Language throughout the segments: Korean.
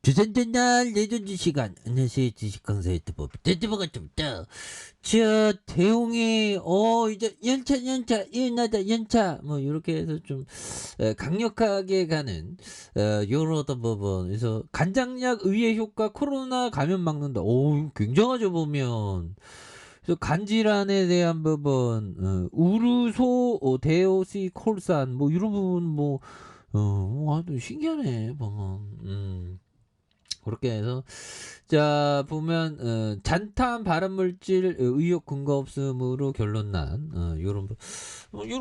주전전날 예전주 시간 안녕하세요 주식 강사 유튜버 대튜버가 좀더 저 대웅이 이제 연차 일어나다 연차 뭐 이렇게 해서 좀 강력하게 가는 요런 어떤 부분 그래서 간장약 의외 효과 코로나 감염 막는다 오 굉장하죠 보면 그래서 간질환에 대한 부분 우르소 데오시콜산 뭐 이런 부분 아주 신기하네 보면 그렇게 해서 자 보면 잔탄 발암물질 의혹 근거 없음으로 결론 난 요런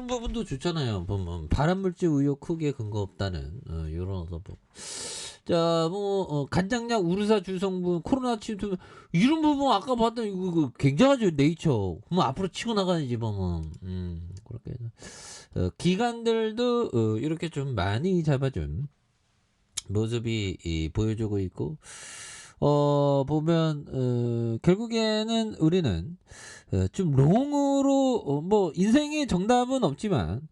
부분도 좋잖아요. 보면 발암물질 의혹 크게 근거 없다는 요런 어떤 부분. 자, 간장약 우르사 주성분 코로나 침투 이런 부분 아까 봤던 이거 굉장하죠 네이처. 그럼 앞으로 치고 나가야지 보면 그렇게 해서 기관들도 이렇게 좀 많이 잡아준 모습이 보여주고 있고 보면 결국에는 우리는 좀 롱으로 뭐 인생의 정답은 없지만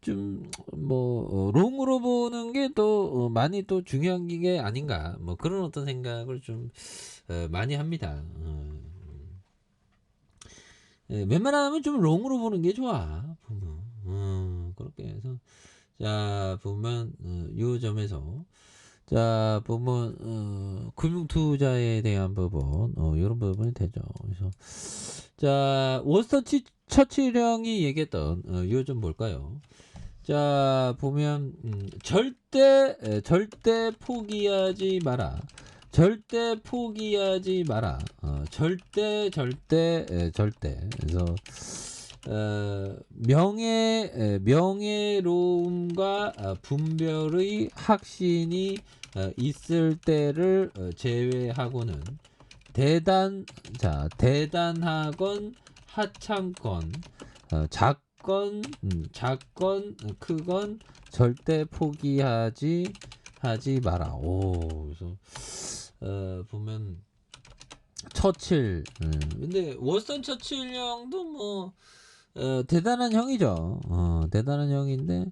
좀 롱으로 보는 게 또 많이 또 중요한 게 아닌가 뭐 그런 어떤 생각을 좀 많이 합니다. 웬만하면 좀 롱으로 보는 게 좋아 보면 그렇게 해서 자 보면 요 점에서 자 보면 금융 투자에 대한 부분 이런 부분이 되죠. 그래서 자 워스턴 처칠형이 얘기했던 요즘 뭘까요? 자 보면 절대 포기하지 마라. 절대 포기하지 마라. 절대 그래서 명예로움과 분별의 확신이 있을 때를 제외하고는 대단하건 하찮건 작건 크건 절대 포기하지 마라. 오 그래서 보면 처칠 근데 워스턴 처칠 형도 뭐 대단한 형이죠. 대단한 형인데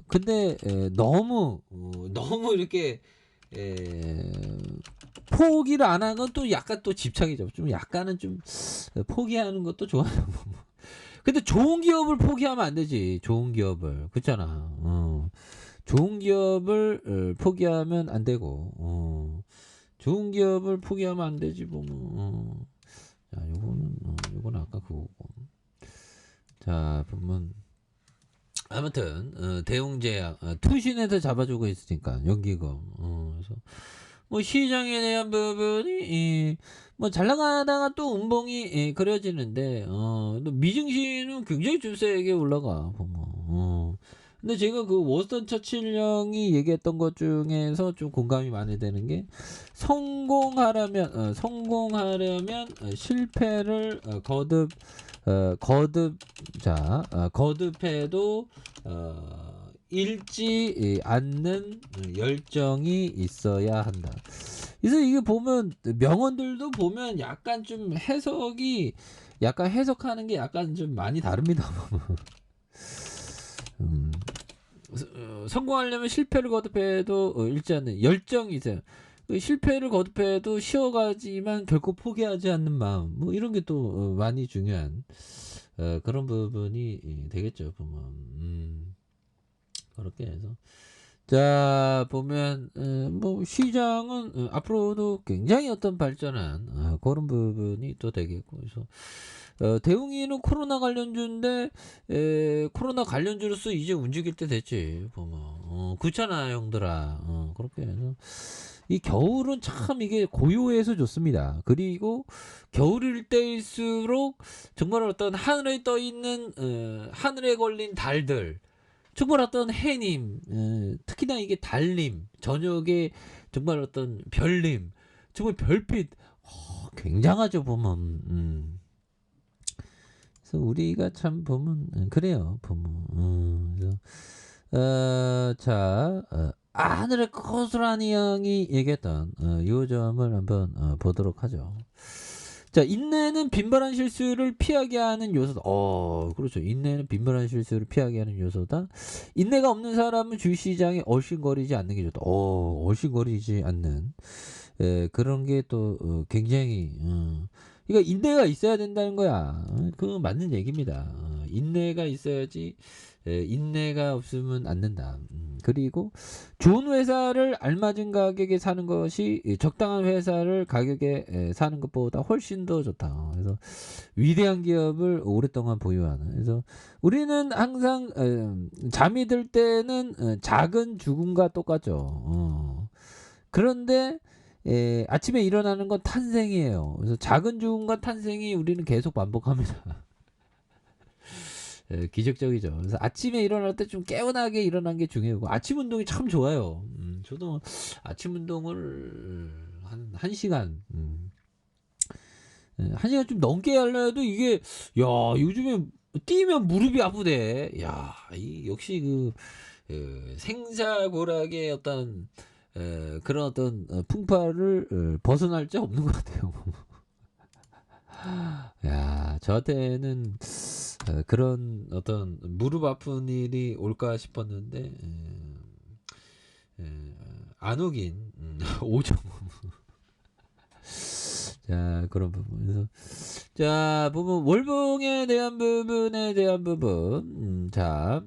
근데 너무 이렇게 포기를 안 하는 건 또 약간 또 집착이죠. 좀 약간은 좀 포기하는 것도 좋아요. 근데 좋은 기업을 포기하면 안 되지. 좋은 기업을 그렇잖아. 좋은 기업을 포기하면 안 되고 좋은 기업을 포기하면 안 되지 보면 자 요거는 아까 그거고 자 보면 아무튼 대웅제약 투신에서 잡아주고 있으니까 연기금 그래서 뭐 시장에 대한 부분이 잘 나가다가 또 운봉이 그려지는데 또 미증시는 굉장히 좀 세게 올라가 보면 근데 제가 그 워스턴 처칠형이 얘기했던 것 중에서 좀 공감이 많이 되는 게 성공하려면 실패를 거듭해도 잃지 않는 열정이 있어야 한다. 그래서 이게 보면 명언들도 보면 약간 좀 해석하는 게 약간 좀 많이 다릅니다. 성공하려면 실패를 거듭해도 잃지 않는 열정이 있어요. 실패를 거듭해도 쉬어가지만 결코 포기하지 않는 마음 뭐 이런 게 또 많이 중요한 그런 부분이 되겠죠 보면 그렇게 해서 자 보면 뭐 시장은 앞으로도 굉장히 어떤 발전한 그런 부분이 또 되겠고 그래서 대웅이는 코로나 관련주인데 코로나 관련주로서 이제 움직일 때 됐지 보면 그렇잖아 형들아 그렇게 해서 이 겨울은 참 이게 고요해서 좋습니다. 그리고 겨울일 때일수록 정말 어떤 하늘에 떠 있는 하늘에 걸린 달들 정말 어떤 해님 특히나 이게 달님 저녁에 정말 어떤 별님 정말 별빛 굉장하죠 보면 그래서 우리가 참 보면 그래요 보면 그래서 하늘의 고스란히 형이 얘기했던 요 점을 한번 보도록 하죠. 자, 인내는 빈번한 실수를 피하게 하는 요소다. 그렇죠. 인내는 빈번한 실수를 피하게 하는 요소다. 인내가 없는 사람은 주시장에 얼씬거리지 않는 게 좋다. 얼씬거리지 않는. 그런 게 또 굉장히 그러니까 인내가 있어야 된다는 거야. 그건 맞는 얘기입니다. 인내가 있어야지. 인내가 없으면 안 된다. 그리고 좋은 회사를 알맞은 가격에 사는 것이 적당한 회사를 가격에 사는 것보다 훨씬 더 좋다. 그래서 위대한 기업을 오랫동안 보유하는. 그래서 우리는 항상 잠이 들 때는 작은 죽음과 똑같죠. 그런데 아침에 일어나는 건 탄생이에요. 그래서 작은 죽음과 탄생이 우리는 계속 반복합니다. 기적적이죠. 그래서 아침에 일어날 때 좀 개운하게 일어난 게 중요하고 아침 운동이 참 좋아요. 저도 아침 운동을 한 1시간 1시간 좀 넘게 하려도 이게 야 요즘에 뛰면 무릎이 아프대. 야 역시 생사고락의 어떤 그런 어떤 풍파를 벗어날 자 없는 것 같아요. 야 저한테는 그런 어떤 무릎 아픈 일이 올까 싶었는데 안 오긴 오죠. 자 그런 부분에서 자 부분 월봉에 대한 부분 자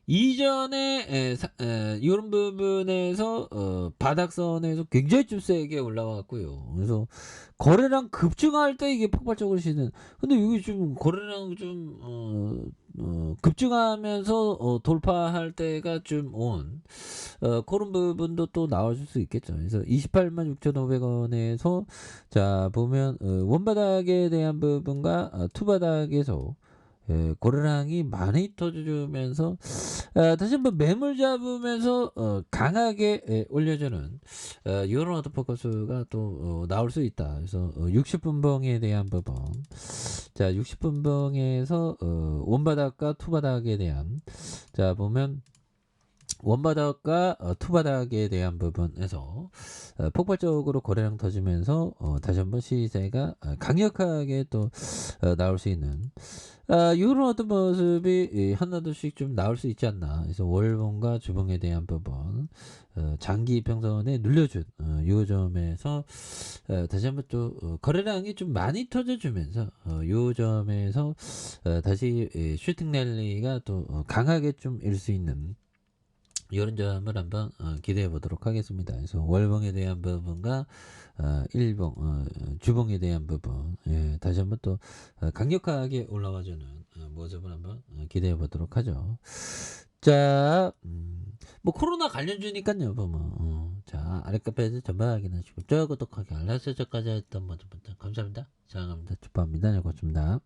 이전에 이런 부분에서 바닥선에서 굉장히 좀 세게 올라왔고요. 그래서 거래량 급증할 때 이게 폭발적으로 시는. 근데 여기 좀 거래량 좀 급증하면서 돌파할 때가 좀 온 그런 부분도 또 나와줄 수 있겠죠. 그래서 28만 6,500원에서 자 보면 원바닥에 대한 부분과 투바닥에서 고래량이 많이 터주면서 다시 한번 매물 잡으면서 강하게 올려주는 이런 어떤 포커스가 또 나올 수 있다. 그래서 60분봉에 대한 부분 자 60분봉에서 원바닥과 투바닥에 대한 자 보면 원바닥과 투바닥에 대한 부분에서 폭발적으로 거래량 터지면서 다시 한번 시세가 강력하게 또 나올 수 있는 이런 어떤 모습이 하나둘씩 좀 나올 수 있지 않나. 그래서 월봉과 주봉에 대한 부분 장기 이평선에 눌려준 요 점에서 다시 한번 또 거래량이 좀 많이 터져주면서 요 점에서 다시 슈팅 랠리가 또 강하게 좀 일 수 있는 이런 점을 한번 기대해 보도록 하겠습니다. 그래서 월봉에 대한 부분과 일봉, 주봉에 대한 부분 다시 한번 또 강력하게 올라와주는 모습을 한번 기대해 보도록 하죠. 자, 뭐 코로나 관련주니까요. 보면 자 아랫카페에서 전방 확인하시고 좋아요 구독하기 알람 설정까지 했던 모든 분들 감사합니다. 사랑합니다. 축복합니다. 네, 고맙습니다.